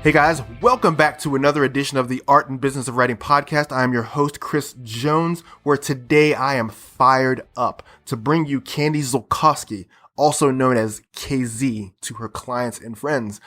Hey guys, welcome back to another edition of the Art and Business of Writing podcast. I am your host, Chris Jones, where today I am fired up to bring you Candy Zulkosky, also known as KZ, to her clients and friends.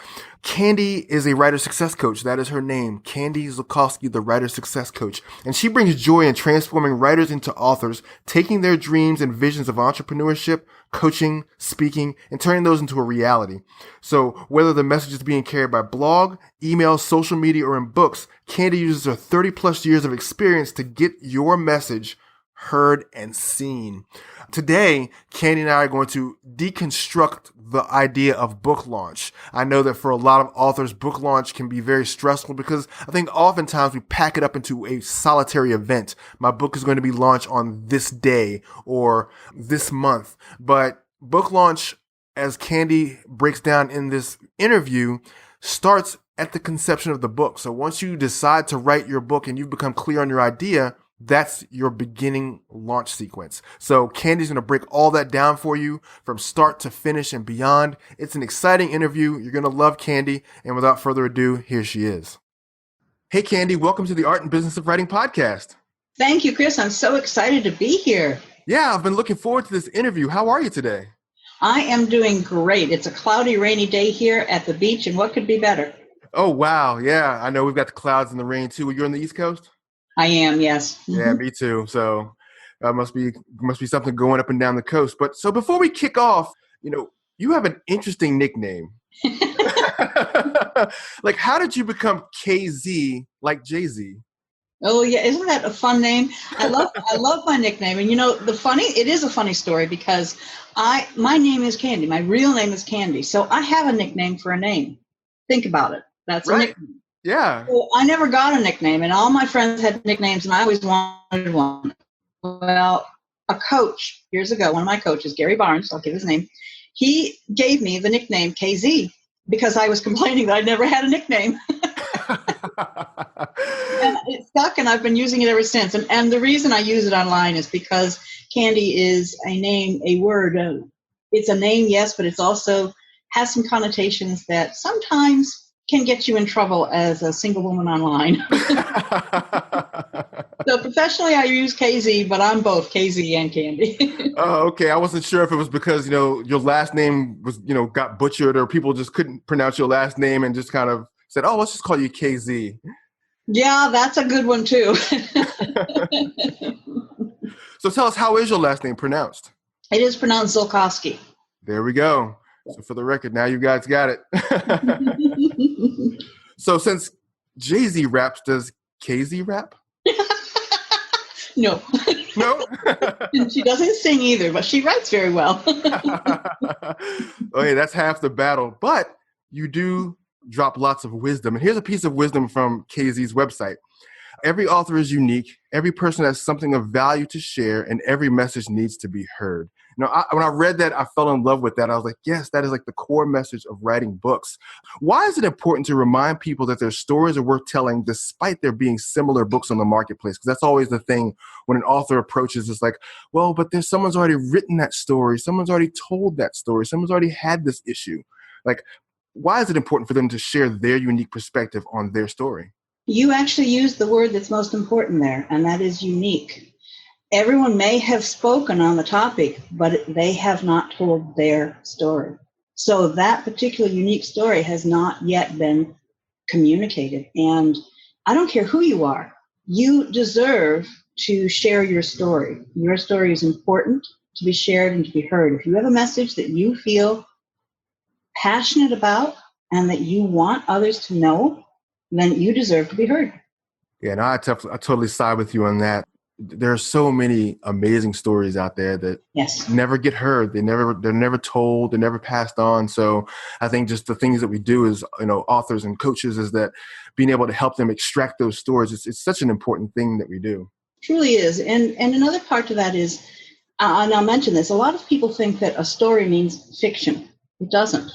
Candy is a writer success coach. That is her name, Candy Zulkosky, the writer success coach. And she brings joy in transforming writers into authors, taking their dreams and visions of entrepreneurship, coaching, speaking, and turning those into a reality. So whether the message is being carried by blog, email, social media, or in books, Candy uses her 30 plus years of experience to get your message heard and seen. Today, Candy and I are going to deconstruct the idea of book launch. I know that for a lot of authors, book launch can be very stressful because I think oftentimes we pack it up into a solitary event. My book is going to be launched on this day or this month. But book launch, as Candy breaks down in this interview, starts at the conception of the book. So once you decide to write your book and you've become clear on your idea, that's your beginning launch sequence. So Candy's going to break all that down for you from start to finish and beyond. It's an exciting interview. You're going to love Candy. And without further ado, here she is. Hey, Candy, welcome to the Art and Business of Writing podcast. Thank you, Chris. I'm so excited to be here. Yeah, I've been looking forward to this interview. How are you today? I am doing great. It's a cloudy, rainy day here at the beach, and what could be better? Oh, wow. Yeah, I know we've got the clouds and the rain too. You're on the East Coast? I am, yes. Yeah, me too. So must be something going up and down the coast. But so before we kick off, you have an interesting nickname. Like, how did you become KZ like Jay-Z? Oh yeah, isn't that a fun name? I love my nickname, and it is a funny story because my name is Candy. My real name is Candy, so I have a nickname for a name. Think about it. That's right. A nickname. Yeah. So I never got a nickname, and all my friends had nicknames, and I always wanted one. Well, a coach years ago, one of my coaches, Gary Barnes, I'll give his name, he gave me the nickname KZ because I was complaining that I never had a nickname. And it stuck, and I've been using it ever since. And the reason I use it online is because Candy is a name, a word. It's a name, yes, but it's also has some connotations that sometimes can get you in trouble as a single woman online. So professionally, I use KZ, but I'm both KZ and Candy. Oh, okay. I wasn't sure if it was because, your last name was, got butchered or people just couldn't pronounce your last name and just kind of said, oh, let's just call you KZ. Yeah, that's a good one too. So tell us, how is your last name pronounced? It is pronounced Zulkosky. There we go. So for the record, now you guys got it. So since Jay-Z raps, does KZ rap? No. No? She doesn't sing either, but she writes very well. Okay, that's half the battle. But you do drop lots of wisdom. And here's a piece of wisdom from KZ's website. Every author is unique. Every person has something of value to share, and every message needs to be heard. When I read that, I fell in love with that. I was like, yes, that is like the core message of writing books. Why is it important to remind people that their stories are worth telling despite there being similar books on the marketplace? Because that's always the thing when an author approaches, it's like, well, but someone's already written that story. Someone's already told that story. Someone's already had this issue. Like, why is it important for them to share their unique perspective on their story? You actually used the word that's most important there, and that is unique. Everyone may have spoken on the topic, but they have not told their story. So that particular unique story has not yet been communicated. And I don't care who you are, you deserve to share your story. Your story is important to be shared and to be heard. If you have a message that you feel passionate about and that you want others to know, then you deserve to be heard. Yeah, no, I totally side with you on that. There are so many amazing stories out there that never get heard. They're never told. They're never passed on. So I think just the things that we do as authors and coaches is that being able to help them extract those stories. It's such an important thing that we do. Truly is. And another part to that is, and I'll mention this, a lot of people think that a story means fiction. It doesn't.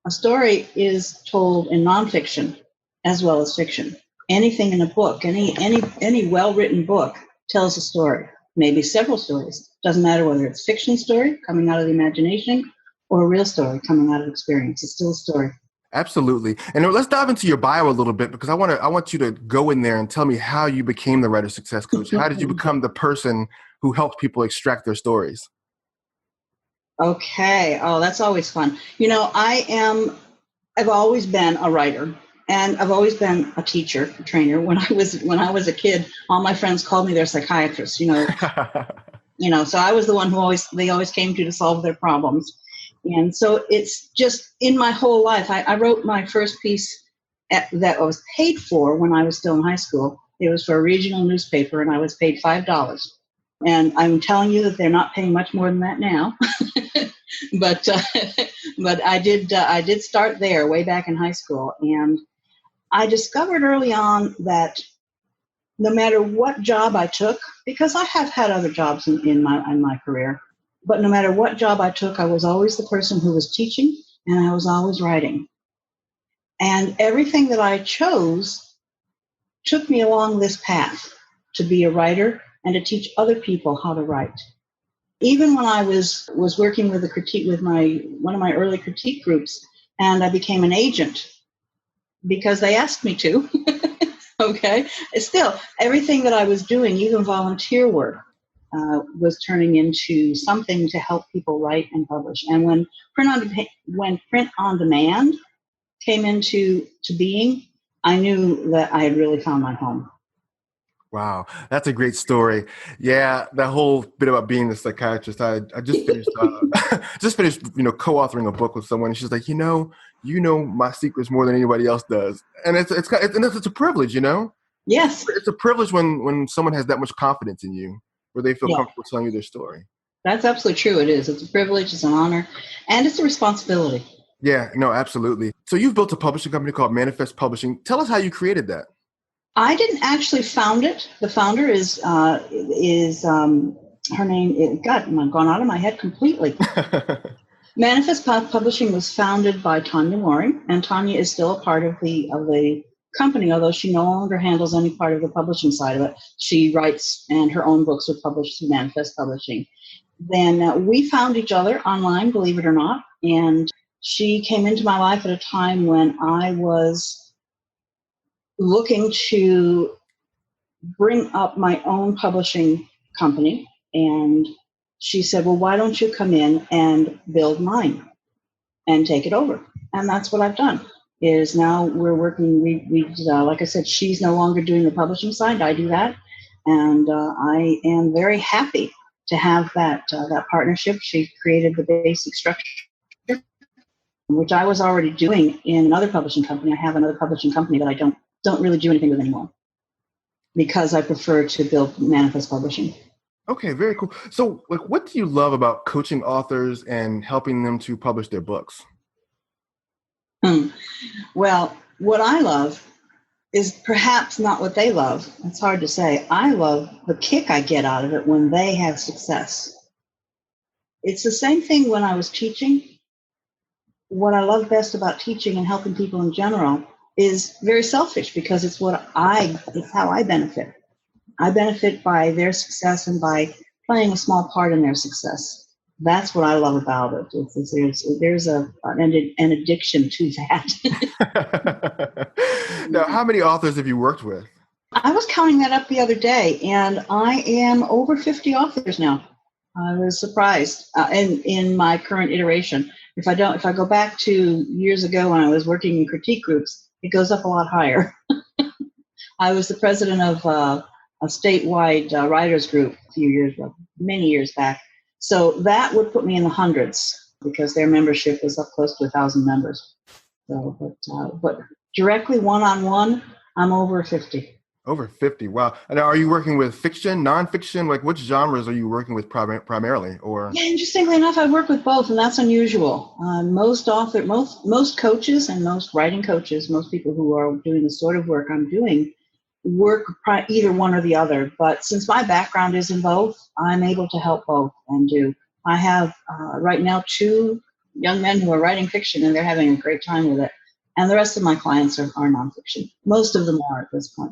A story is told in nonfiction as well as fiction. Anything in a book, any well-written book tells a story, maybe several stories. Doesn't matter whether it's fiction story coming out of the imagination or a real story coming out of experience. It's still a story. Absolutely. And let's dive into your bio a little bit because I want you to go in there and tell me how you became the writer success coach. How did you become the person who helps people extract their stories? Okay. Oh, that's always fun. I've always been a writer, and I've always been a teacher, a trainer. When I was a kid, all my friends called me their psychiatrist, so I was the one they always came to solve their problems. And so it's just in my whole life. I wrote my first piece that I was paid for when I was still in high school. It was for a regional newspaper, and I was paid $5. And I'm telling you that they're not paying much more than that now. but but I did start there way back in high school, and I discovered early on that no matter what job I took, because I have had other jobs in my career, but no matter what job I took, I was always the person who was teaching, and I was always writing. And everything that I chose took me along this path to be a writer and to teach other people how to write. Even when I was working with a critique with one of my early critique groups, and I became an agent because they asked me to. Okay, still everything that I was doing, even volunteer work, was turning into something to help people write and publish. And when print on demand came into being, I knew that I had really found my home. Wow, that's a great story. Yeah, that whole bit about being a psychiatrist. I just finished co-authoring a book with someone. And she's like, my secrets more than anybody else does, and it's a privilege. Yes. It's a privilege when someone has that much confidence in you, where they feel Yeah, comfortable telling you their story. that's absolutely true. It is. It's a privilege. It's an honor, and it's a responsibility. Yeah, no, absolutely. So you've built a publishing company called Manifest Publishing. Tell us how you created that. I didn't actually found it. The founder is her name. God, I've gone out of my head completely. Manifest Publishing was founded by Tanya Loring, and Tanya is still a part of the company, although she no longer handles any part of the publishing side of it. She writes, and her own books are published through Manifest Publishing. Then we found each other online, believe it or not, and she came into my life at a time when I was looking to bring up my own publishing company. And she said, well, why don't you come in and build mine and take it over? And that's what I've done. Is now we're working, like I said, she's no longer doing the publishing side. I do that. And I am very happy to have that partnership. She created the basic structure, which I was already doing in another publishing company. I have another publishing company that I don't really do anything with anymore because I prefer to build Manifest Publishing. Okay, very cool. So, what do you love about coaching authors and helping them to publish their books? Well, what I love is perhaps not what they love. It's hard to say. I love the kick I get out of it when they have success. It's the same thing when I was teaching. What I love best about teaching and helping people in general is very selfish because it's how I benefit. I benefit by their success and by playing a small part in their success. That's what I love about it. There's an addiction to that. Now, how many authors have you worked with? I was counting that up the other day, and I am over 50 authors now. I was surprised in my current iteration. If I go back to years ago when I was working in critique groups, it goes up a lot higher. I was the president of a statewide writers group many years back. So that would put me in the hundreds because their membership was up close to 1,000 members. So, but directly one-on-one, I'm over 50. Over 50. Wow. And are you working with fiction, nonfiction? Like, which genres are you working with primarily? Or Yeah, interestingly enough, I work with both, and that's unusual. Most coaches and most writing coaches, most people who are doing the sort of work I'm doing, work either one or the other. But since my background is in both, I'm able to help both and do. I have right now 2 young men who are writing fiction, and they're having a great time with it. And the rest of my clients are nonfiction. Most of them are at this point.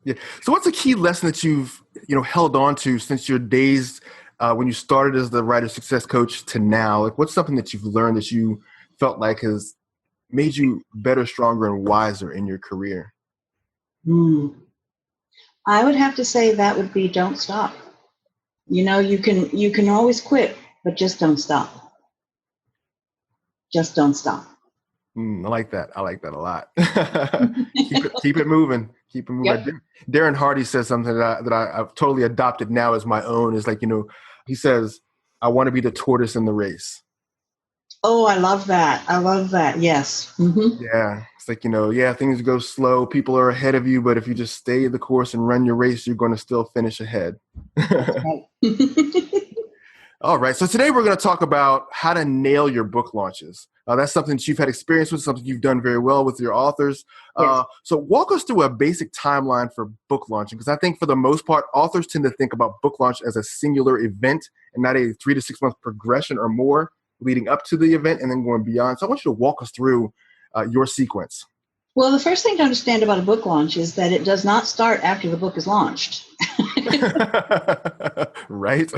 yeah. So what's a key lesson that you've held on to since your days when you started as the writer success coach to now? Like, what's something that you've learned that you felt like has made you better, stronger, and wiser in your career? I would have to say that would be don't stop. You can always quit, but just don't stop. Just don't stop. I like that. I like that a lot. Keep it moving. Keep it moving. Yep. Darren Hardy says something that I've totally adopted now as my own. Is like, he says, I want to be the tortoise in the race. Oh, I love that. I love that. Yes. Mm-hmm. Yeah. It's like, things go slow. People are ahead of you, but if you just stay the course and run your race, you're going to still finish ahead. That's right. All right. So today we're going to talk about how to nail your book launches. That's something that you've had experience with, something you've done very well with your authors. Yes. So walk us through a basic timeline for book launching, because I think for the most part, authors tend to think about book launch as a singular event and not a 3 to 6 month progression or more leading up to the event and then going beyond. So I want you to walk us through your sequence. Well, the first thing to understand about a book launch is that it does not start after the book is launched. Right.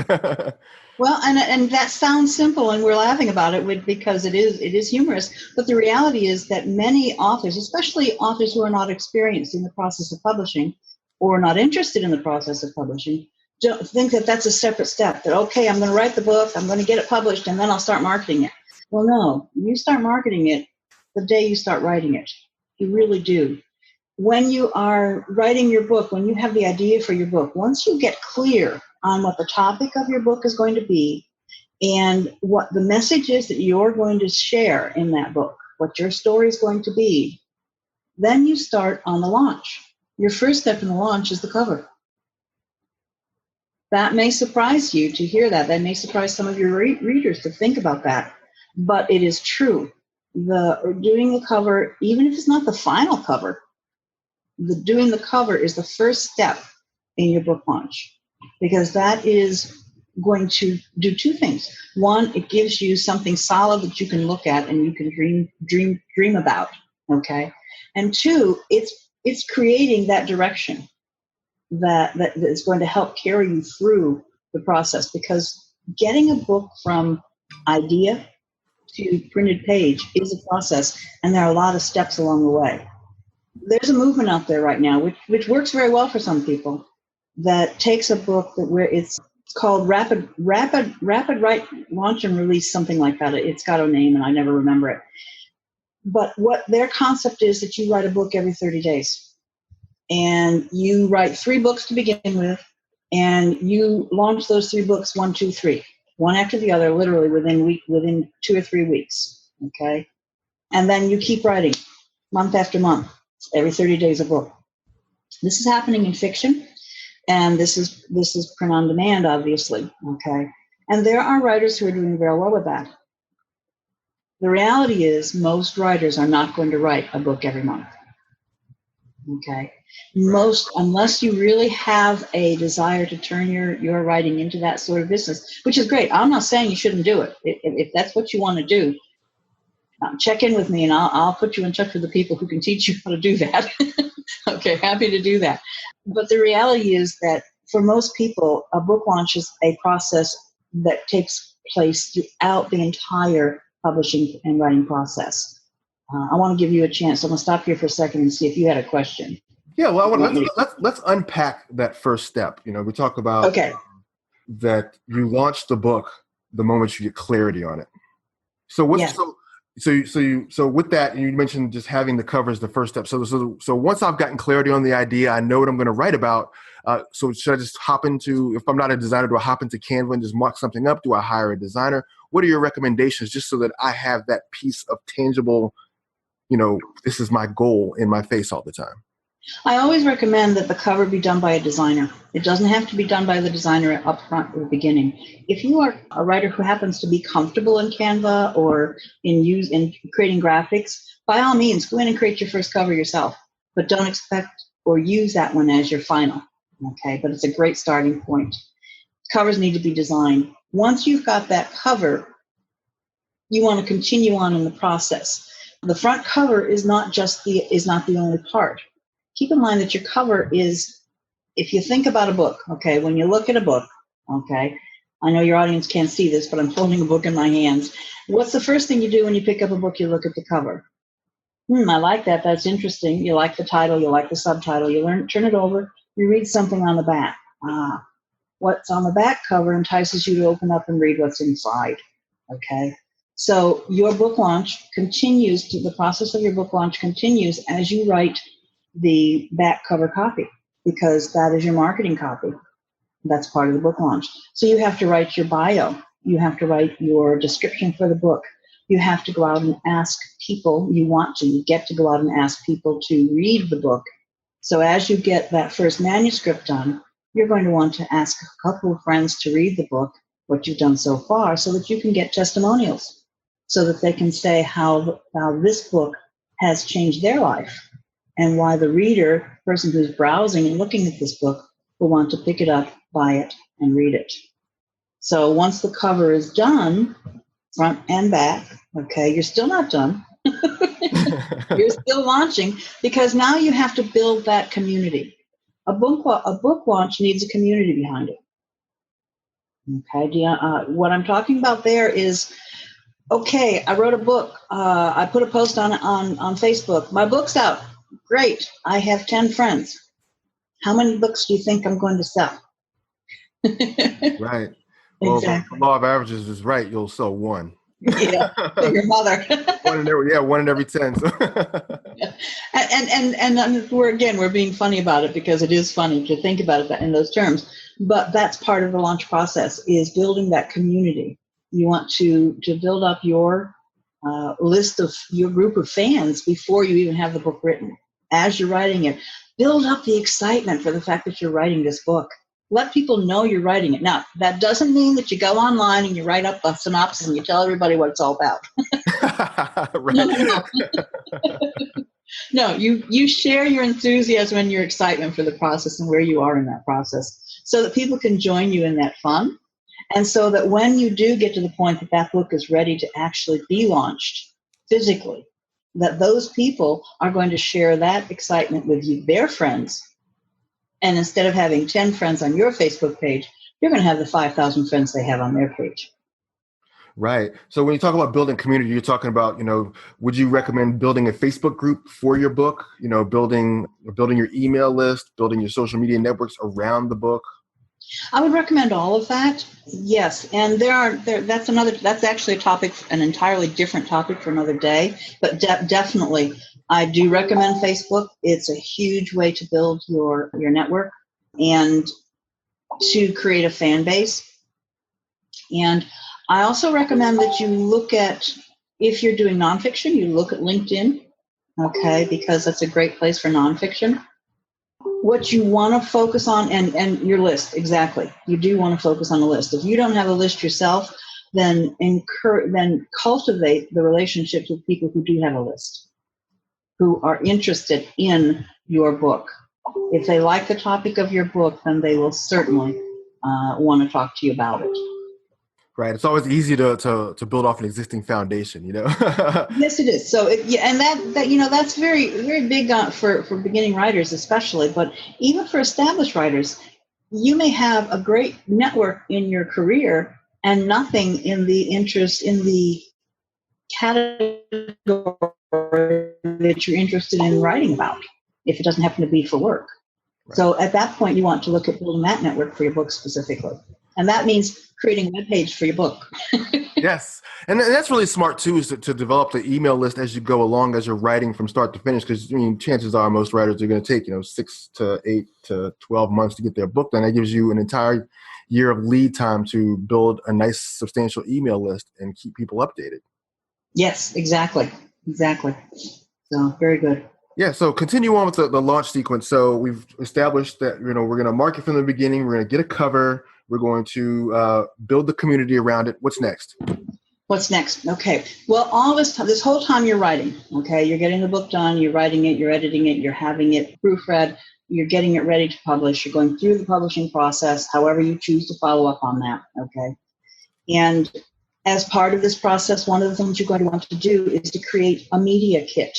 Well, and that sounds simple, and we're laughing about it because it is humorous. But the reality is that many authors, especially authors who are not experienced in the process of publishing or not interested in the process of publishing, don't think that that's a separate step. That, okay, I'm going to write the book, I'm going to get it published, and then I'll start marketing it. Well, no, you start marketing it the day you start writing it. You really do. When you are writing your book, when you have the idea for your book, once you get clear on what the topic of your book is going to be and what the message is that you're going to share in that book, what your story is going to be, then you start on the launch. Your first step in the launch is the cover. That may surprise you to hear that. That may surprise some of your readers to think about that. But it is true. Doing the cover, even if it's not the final cover, doing the cover is the first step in your book launch, because that is going to do two things. One, it gives you something solid that you can look at and you can dream about. Okay. And two, it's creating that direction that is going to help carry you through the process, because getting a book from idea to printed page is a process, and there are a lot of steps along the way. There's a movement out there right now, which works very well for some people, that takes a book where it's called rapid write, launch and release, something like that. It's got a name and I never remember it. But what their concept is that you write a book every 30 days. And you write 3 books to begin with, and you launch those 3 books, 1, 2, 3, one after the other, literally within 2 or 3 weeks. Okay. And then you keep writing month after month, every 30 days a book. This is happening in fiction, and this is print on demand, obviously. Okay. And there are writers who are doing very well with that. The reality is most writers are not going to write a book every month. Okay. Unless you really have a desire to turn your writing into that sort of business, which is great. I'm not saying you shouldn't do it. If that's what you want to do, check in with me and I'll put you in touch with the people who can teach you how to do that. Okay, happy to do that. But the reality is that for most people, a book launch is a process that takes place throughout the entire publishing and writing process. I want to give you a chance. I'm going to stop here for a second and see if you had a question. Yeah, well, let's unpack that first step. We talk about that you launch the book the moment you get clarity on it. So so with that, you mentioned just having the cover as the first step. So once I've gotten clarity on the idea, I know what I'm going to write about. So should I just hop into, if I'm not a designer, do I hop into Canva and just mark something up? Do I hire a designer? What are your recommendations, just so that I have that piece of tangible, this is my goal in my face all the time? I always recommend that the cover be done by a designer. It doesn't have to be done by the designer up front at the beginning. If you are a writer who happens to be comfortable in Canva or in creating graphics, by all means, go in and create your first cover yourself. But don't expect or use that one as your final. Okay, but it's a great starting point. Covers need to be designed. Once you've got that cover, you want to continue on in the process. The front cover is not the only part. Keep in mind that your cover is, if you think about a book, okay, when you look at a book, okay, I know your audience can't see this, but I'm holding a book in my hands. What's the first thing you do when you pick up a book? You look at the cover. I like that. That's interesting. You like the title, you like the subtitle, you turn it over, you read something on the back. What's on the back cover entices you to open up and read what's inside. Okay. So your book launch continues the process of your book launch continues as you write the back cover copy, because that is your marketing copy. That's part of the book launch. So you have to write your bio. You have to write your description for the book. You have to go out and ask people. You get to go out and ask people to read the book. So as you get that first manuscript done, you're going to want to ask a couple of friends to read the book, what you've done so far, so that you can get testimonials, so that they can say how this book has changed their life, and why the reader, person who's browsing and looking at this book, will want to pick it up, buy it, and read it. So once the cover is done, front and back, okay, you're still not done. You're still launching, because now you have to build that community. A book launch needs a community behind it. Okay, what I'm talking about there is, okay, I wrote a book. I put a post on Facebook. My book's out. Great. I have 10 friends. How many books do you think I'm going to sell? Right. Well, Exactly. the law of averages is right. You'll sell one. Yeah, to your mother. one in every 10. So. and we're being funny about it, because it is funny to think about it in those terms. But that's part of the launch process, is building that community. You want to build up your list of your group of fans before you even have the book written. As you're writing it, build up the excitement for the fact that you're writing this book. Let people know you're writing it. Now, that doesn't mean that you go online and you write up a synopsis and you tell everybody what it's all about. Right. No, you share your enthusiasm and your excitement for the process and where you are in that process, so that people can join you in that fun. And so that when you do get to the point that that book is ready to actually be launched physically, that those people are going to share that excitement with you, their friends. And instead of having 10 friends on your Facebook page, you're going to have the 5,000 friends they have on their page. Right. So when you talk about building community, you're talking about, would you recommend building a Facebook group for your book? Building your email list, building your social media networks around the book? I would recommend all of that. Yes. And that's actually a topic, an entirely different topic for another day, but definitely I do recommend Facebook. It's a huge way to build your network and to create a fan base. And I also recommend that you look at, if you're doing nonfiction, you look at LinkedIn, okay, because that's a great place for nonfiction. What you want to focus on, and your list, exactly. You do want to focus on a list. If you don't have a list yourself, then cultivate the relationships with people who do have a list, who are interested in your book. If they like the topic of your book, then they will certainly want to talk to you about it. Right. It's always easy to build off an existing foundation, Yes, it is. So, and that's very, very big for beginning writers, especially, but even for established writers. You may have a great network in your career and nothing in the interest in the category that you're interested in writing about, if it doesn't happen to be for work. Right. So at that point, you want to look at building that network for your book specifically. And that means creating a web page for your book. Yes. And that's really smart too, is to develop the email list as you go along, as you're writing from start to finish. Because chances are most writers are going to take 6 to 8 to 12 months to get their book done. That gives you an entire year of lead time to build a nice substantial email list and keep people updated. Yes, exactly. So very good. Yeah, so continue on with the launch sequence. So we've established that we're going to market from the beginning. We're going to get a cover. We're going to build the community around it. What's next? Okay. Well, all this whole time you're writing, okay, you're getting the book done, you're writing it, you're editing it, you're having it proofread, you're getting it ready to publish, you're going through the publishing process, however you choose to follow up on that, okay? And as part of this process, one of the things you're going to want to do is to create a media kit,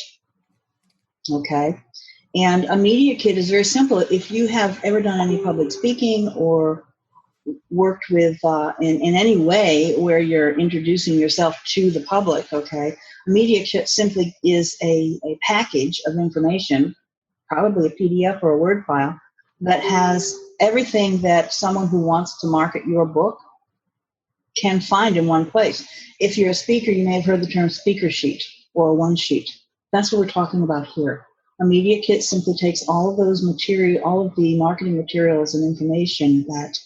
okay? And a media kit is very simple. If you have ever done any public speaking or worked with in any way where you're introducing yourself to the public, okay, a media kit simply is a package of information, probably a PDF or a Word file, that has everything that someone who wants to market your book can find in one place. If you're a speaker, you may have heard the term speaker sheet or a one sheet. That's what we're talking about here. A media kit simply takes all of those all of the marketing materials and information that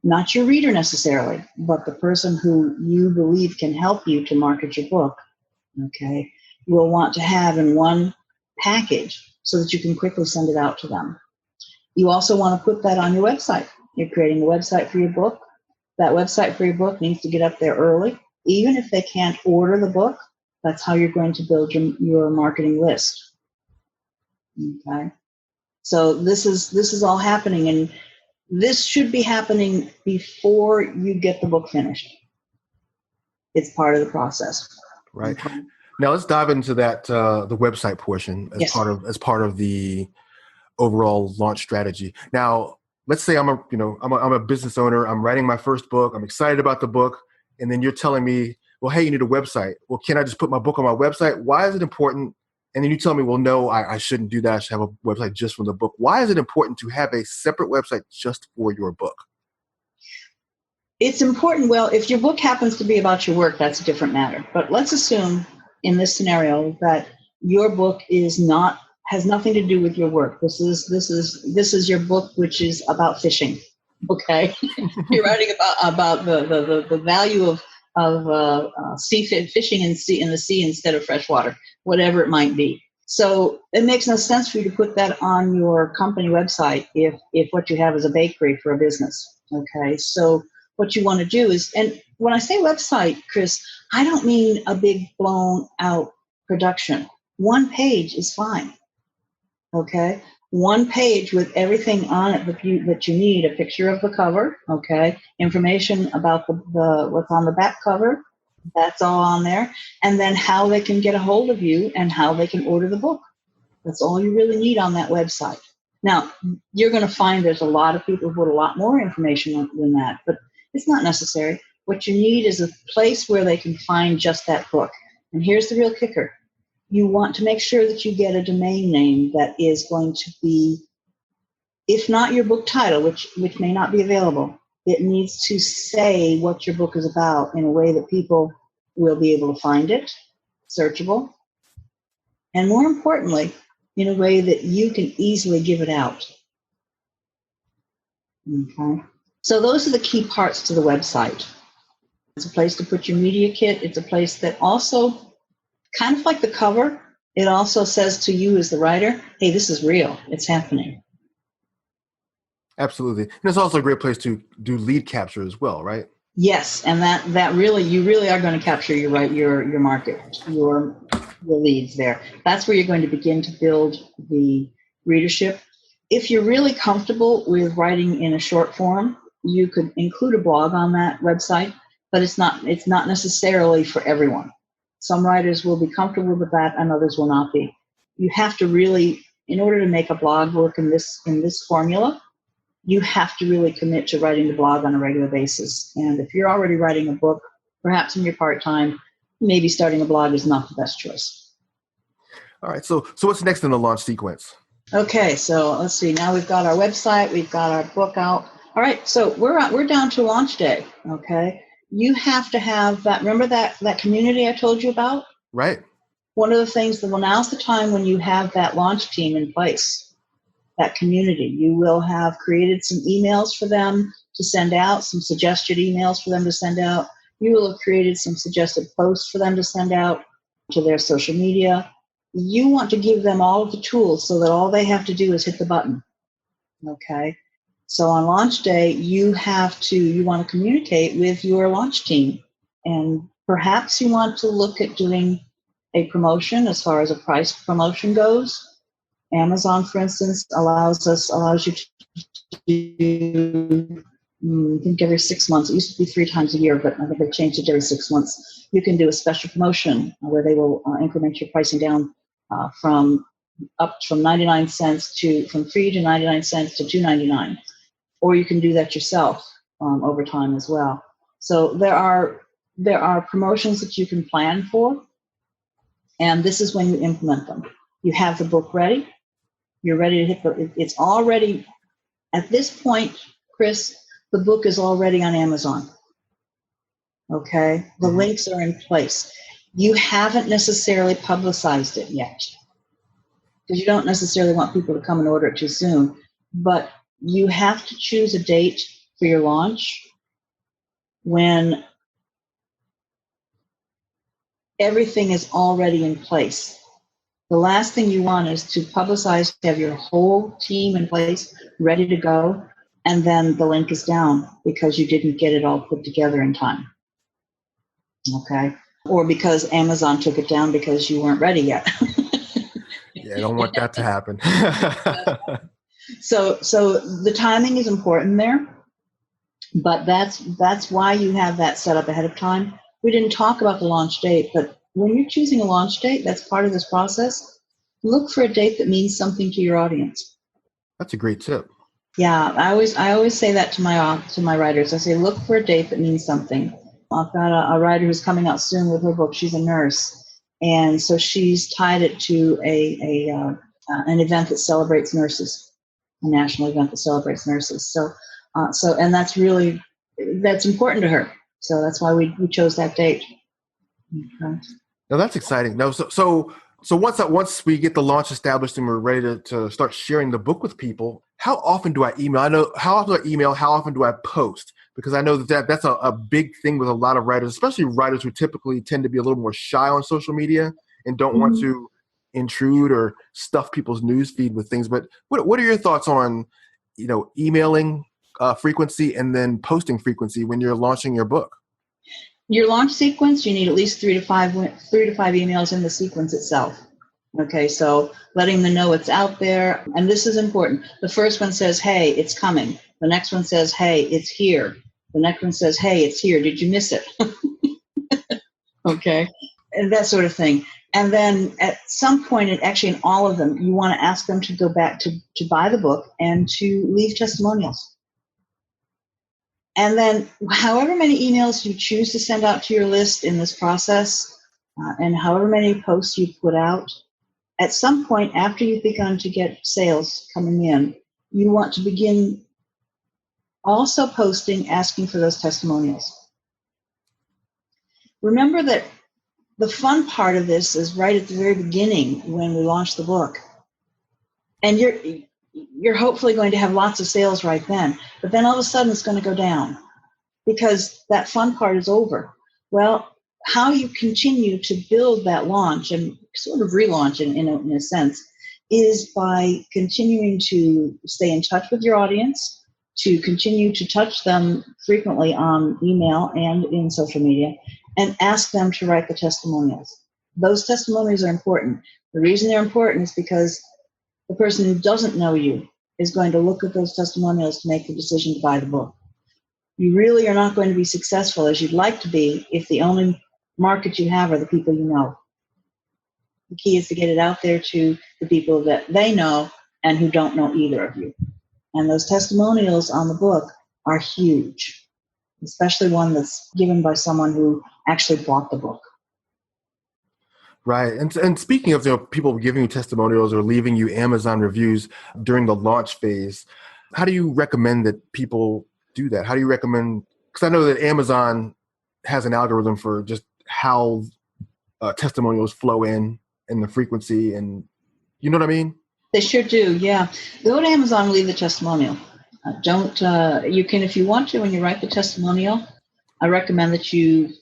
not your reader necessarily, but the person who you believe can help you to market your book, okay, will want to have in one package so that you can quickly send it out to them. You also want to put that on your website. You're creating a website for your book. That website for your book needs to get up there early. Even if they can't order the book, that's how you're going to build your marketing list. Okay. So this is all happening, and this should be happening before you get the book finished. It's part of the process. Right. Now let's dive into that the website portion as Yes. part of the overall launch strategy. Now, let's say I'm a business owner. I'm writing my first book. I'm excited about the book, and then you're telling me, well, hey, you need a website. Well, can I just put my book on my website? Why is it important? And then you tell me, well, no, I shouldn't do that. I should have a website just for the book. Why is it important to have a separate website just for your book? It's important. Well, if your book happens to be about your work, that's a different matter. But let's assume in this scenario that your book has nothing to do with your work. This is your book, which is about fishing. Okay, you're writing about the value of fishing in the sea instead of freshwater, whatever it might be. So it makes no sense for you to put that on your company website if what you have is a bakery for a business. Okay, so what you want to do is, and when I say website, Chris, I don't mean a big blown out production. One page is fine. Okay, one page with everything on it that you need: a picture of the cover, okay, information about the what's on the back cover, that's all on there, and then how they can get a hold of you and how they can order the book. That's all you really need on that website. Now, you're going to find there's a lot of people who put a lot more information than that, but it's not necessary. What you need is a place where they can find just that book. And here's the real kicker. You want to make sure that you get a domain name that is going to be, if not your book title, which may not be available, it needs to say what your book is about in a way that people will be able to find it, searchable, and more importantly, in a way that you can easily give it out. Okay. So those are the key parts to the website. It's a place to put your media kit. It's a place that also, kind of like the cover, it also says to you as the writer, hey, this is real. It's happening. Absolutely. And it's also a great place to do lead capture as well, right? Yes, and that really, you really are going to capture your market, your leads there. That's where you're going to begin to build the readership. If you're really comfortable with writing in a short form, you could include a blog on that website, but it's not necessarily for everyone. Some writers will be comfortable with that and others will not be. You have to really, in order to make a blog work in this formula, you have to really commit to writing the blog on a regular basis. And if you're already writing a book, perhaps in your part-time, maybe starting a blog is not the best choice. All right. So what's next in the launch sequence? Okay, so let's see. Now we've got our website, we've got our book out. All right, so we're down to launch day. Okay, you have to have that. Remember that community I told you about? Right. One of the things that, well, now's the time when you have that launch team in place. That community. You will have created some emails for them to send out, some suggested emails for them to send out. You will have created some suggested posts for them to send out to their social media. You want to give them all of the tools so that all they have to do is hit the button. Okay. So on launch day, you want to communicate with your launch team. And perhaps you want to look at doing a promotion as far as a price promotion goes. Amazon, for instance, allows you to do, I think every 6 months. It used to be 3 times a year, but I think they've changed it every 6 months. You can do a special promotion where they will increment your pricing down from free to 99 cents to $2.99. or you can do that yourself over time as well. So there are promotions that you can plan for, and this is when you implement them. You have the book ready. You're ready to hit it's already, at this point, Chris, the book is already on Amazon. Okay? The links are in place. You haven't necessarily publicized it yet because you don't necessarily want people to come and order it too soon. But you have to choose a date for your launch when everything is already in place. The last thing you want is to publicize, to have your whole team in place, ready to go, and then the link is down because you didn't get it all put together in time. Okay? Or because Amazon took it down because you weren't ready yet. Yeah, I don't want that to happen. So the timing is important there, but that's why you have that set up ahead of time. We didn't talk about the launch date, but when you're choosing a launch date, that's part of this process. Look for a date that means something to your audience. That's a great tip. Yeah, I always say that to my writers. I say, look for a date that means something. I've got a writer who's coming out soon with her book. She's a nurse, and so she's tied it to an event that celebrates nurses, a national event that celebrates nurses. So and that's important to her. So that's why we chose that date. Okay. Now that's exciting. No, so once we get the launch established and we're ready to start sharing the book with people, how often do I email? How often do I post? Because I know that's a big thing with a lot of writers, especially writers who typically tend to be a little more shy on social media and don't want to intrude or stuff people's news feed with things. But what are your thoughts on, emailing frequency and then posting frequency when you're launching your book? Your launch sequence, you need at least 3 to 5 emails in the sequence itself. Okay, so letting them know it's out there. And this is important. The first one says, hey, it's coming. The next one says, hey, it's here. The next one says, hey, it's here. Did you miss it? Okay, and that sort of thing. And then at some point, actually in all of them, you want to ask them to go back to buy the book and to leave testimonials. And then however many emails you choose to send out to your list in this process, and however many posts you put out, at some point after you've begun to get sales coming in, you want to begin also posting, asking for those testimonials. Remember that the fun part of this is right at the very beginning when we launch the book. And you're hopefully going to have lots of sales right then, but then all of a sudden it's going to go down because that fun part is over. Well, how you continue to build that launch and sort of relaunch in a sense is by continuing to stay in touch with your audience, to continue to touch them frequently on email and in social media, and ask them to write the testimonials. Those testimonials are important. The reason they're important is because the person who doesn't know you is going to look at those testimonials to make the decision to buy the book. You really are not going to be successful as you'd like to be if the only market you have are the people you know. The key is to get it out there to the people that they know and who don't know either of you. And those testimonials on the book are huge, especially one that's given by someone who actually bought the book. Right. And speaking of people giving you testimonials or leaving you Amazon reviews during the launch phase, how do you recommend that people do that? How do you recommend, because I know that Amazon has an algorithm for just how testimonials flow in and the frequency, and you know what I mean? They sure do, yeah. Go to Amazon and leave the testimonial. You can, if you want to, when you write the testimonial, I recommend that you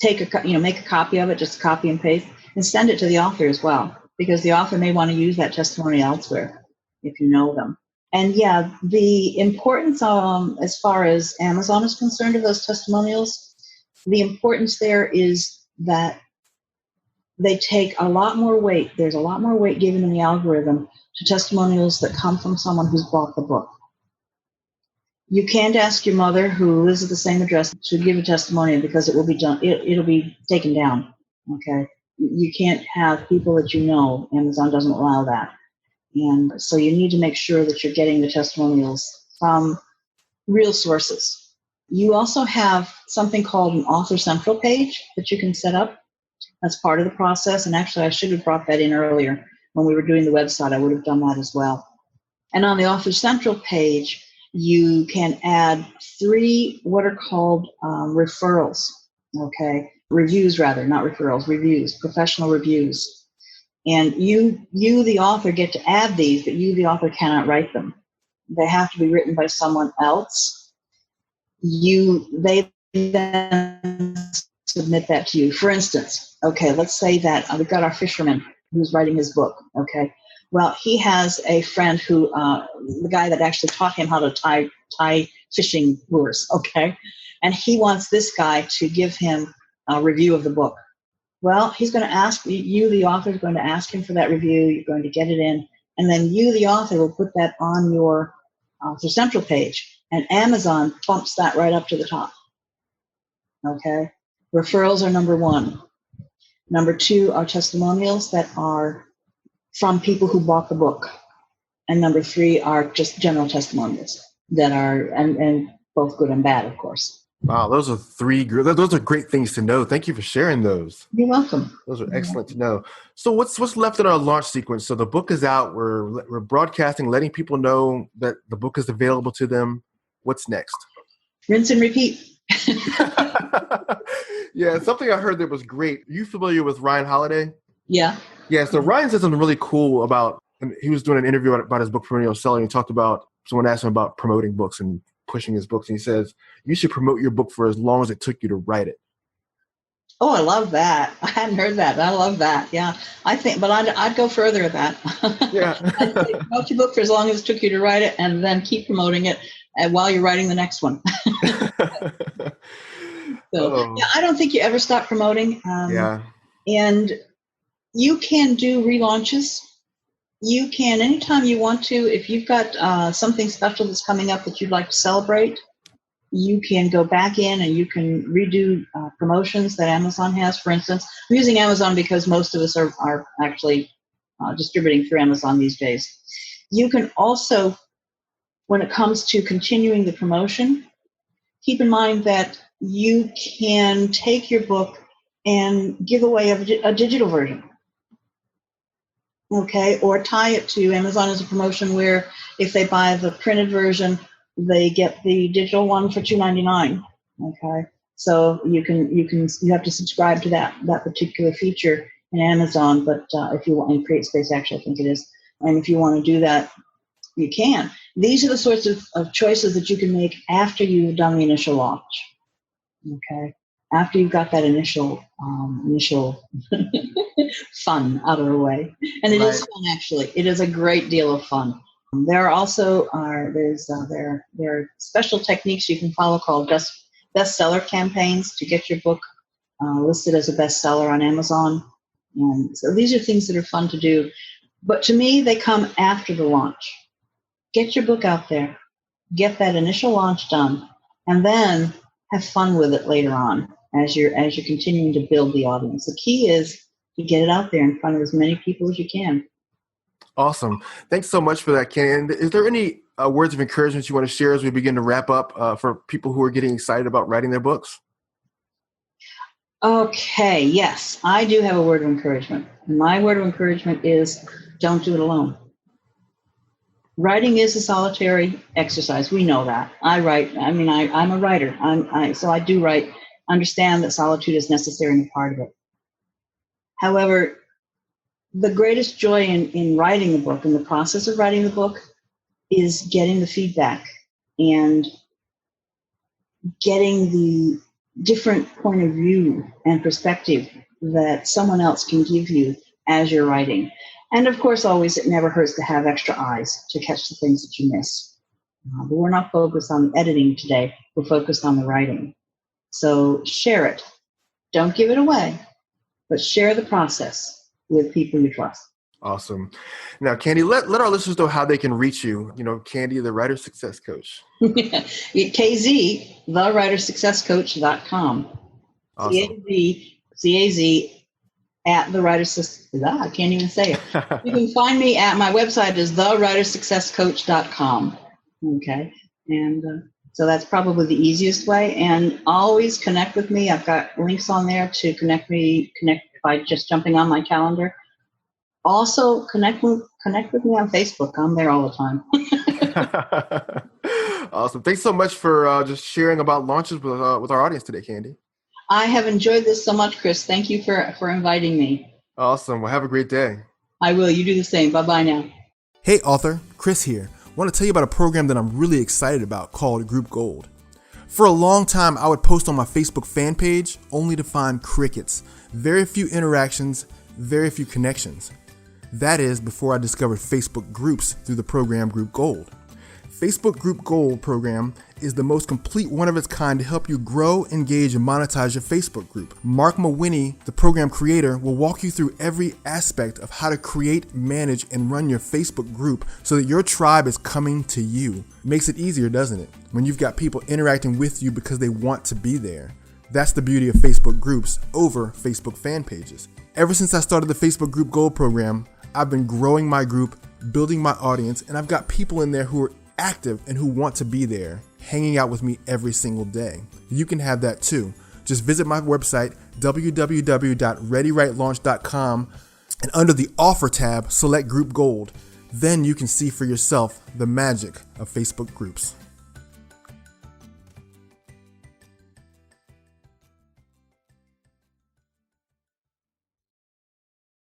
make a copy of it, just copy and paste, and send it to the author as well, because the author may want to use that testimony elsewhere if you know them. And yeah, the importance as far as Amazon is concerned of those testimonials, the importance there is that they take a lot more weight. There's a lot more weight given in the algorithm to testimonials that come from someone who's bought the book. You can't ask your mother who lives at the same address to give a testimonial because it will be done. It'll be taken down. Okay, you can't have people that you know. Amazon doesn't allow that, and so you need to make sure that you're getting the testimonials from real sources. You also have something called an author central page that you can set up as part of the process. And actually, I should have brought that in earlier when we were doing the website. I would have done that as well. And on the author central page, you can add 3 what are called referrals, okay? Reviews rather, not referrals, reviews, professional reviews. And you, the author, get to add these, but you, the author, cannot write them. They have to be written by someone else. They then submit that to you. For instance, okay, let's say that we've got our fisherman who's writing his book, okay? Well, he has a friend who, the guy that actually taught him how to tie fishing lures, okay? And he wants this guy to give him a review of the book. Well, he's going to ask, you, the author, is going to ask him for that review. You're going to get it in. And then you, the author, will put that on your central page. And Amazon bumps that right up to the top. Okay? Referrals are number 1. Number 2 are testimonials that are from people who bought the book. And number 3 are just general testimonials that are, and both good and bad, of course. Wow, those are great things to know. Thank you for sharing those. You're welcome. Those are excellent to know. So what's left in our launch sequence? So the book is out. We're broadcasting, letting people know that the book is available to them. What's next? Rinse and repeat. Yeah, something I heard that was great. Are you familiar with Ryan Holiday? Yeah. Yeah, so Ryan said something really cool about, and he was doing an interview about his book, Perennial Seller, and he talked about, someone asked him about promoting books and pushing his books, and he says, you should promote your book for as long as it took you to write it. Oh, I love that. I hadn't heard that. I love that. Yeah. I think, but I'd go further with that. Yeah. I'd say promote your book for as long as it took you to write it, and then keep promoting it while you're writing the next one. So, yeah, I don't think you ever stop promoting. Yeah. And you can do relaunches. You can, anytime you want to, if you've got something special that's coming up that you'd like to celebrate, you can go back in and you can redo promotions that Amazon has. For instance, I'm using Amazon because most of us are actually distributing through Amazon these days. You can also, when it comes to continuing the promotion, keep in mind that you can take your book and give away a digital version. Okay, or tie it to Amazon as a promotion where if they buy the printed version, they get the digital one for $2.99. Okay, so you have to subscribe to that particular feature in Amazon, but if you want, in CreateSpace, actually, I think it is, and if you want to do that, you can. These are the sorts of choices that you can make after you've done the initial launch. Okay, after you've got that initial fun out of the way, and it is fun, actually. It is a great deal of fun. There are also there are special techniques you can follow called bestseller campaigns to get your book listed as a bestseller on Amazon. And so these are things that are fun to do, but to me they come after the launch. Get your book out there, get that initial launch done, and then have fun with it later on as you're continuing to build the audience. The key is to get it out there in front of as many people as you can. Awesome. Thanks so much for that, Kenny. And is there any words of encouragement you want to share as we begin to wrap up for people who are getting excited about writing their books? Okay, yes, I do have a word of encouragement. My word of encouragement is don't do it alone. Writing is a solitary exercise. We know that. I write. I mean, I'm a writer. So I do write. Understand that solitude is necessary and a part of it. However, the greatest joy in writing a book, in the process of writing the book, is getting the feedback and getting the different point of view and perspective that someone else can give you as you're writing. And of course, always, it never hurts to have extra eyes to catch the things that you miss. But we're not focused on editing today. We're focused on the writing. So share it. Don't give it away, but share the process with people you trust. Awesome. Now, Candy, let our listeners know how they can reach you. You know, Candy, the Writer Success Coach. KZ, thewritersuccesscoach.com. Awesome. CAZ at the Writer Success. I can't even say it. You can find me at my website is thewritersuccesscoach.com. Okay. And So that's probably the easiest way. And always connect with me. I've got links on there to connect by just jumping on my calendar. Also, connect with me on Facebook. I'm there all the time. Awesome. Thanks so much for just sharing about launches with our audience today, Candy. I have enjoyed this so much, Chris. Thank you for inviting me. Awesome. Well, have a great day. I will. You do the same. Bye-bye now. Hey, author. Chris here. I want to tell you about a program that I'm really excited about called Group Gold. For a long time, I would post on my Facebook fan page only to find crickets. Very few interactions, very few connections. That is before I discovered Facebook groups through the program Group Gold. Facebook Group Gold program is the most complete one of its kind to help you grow, engage, and monetize your Facebook group. Mark Mawhinney, the program creator, will walk you through every aspect of how to create, manage, and run your Facebook group so that your tribe is coming to you. Makes it easier, doesn't it? When you've got people interacting with you because they want to be there. That's the beauty of Facebook groups over Facebook fan pages. Ever since I started the Facebook Group Gold program, I've been growing my group, building my audience, and I've got people in there who are active and who want to be there, hanging out with me every single day. You can have that too. Just visit my website, www.readyrightlaunch.com, and under the offer tab, select Group Gold. Then you can see for yourself the magic of Facebook groups.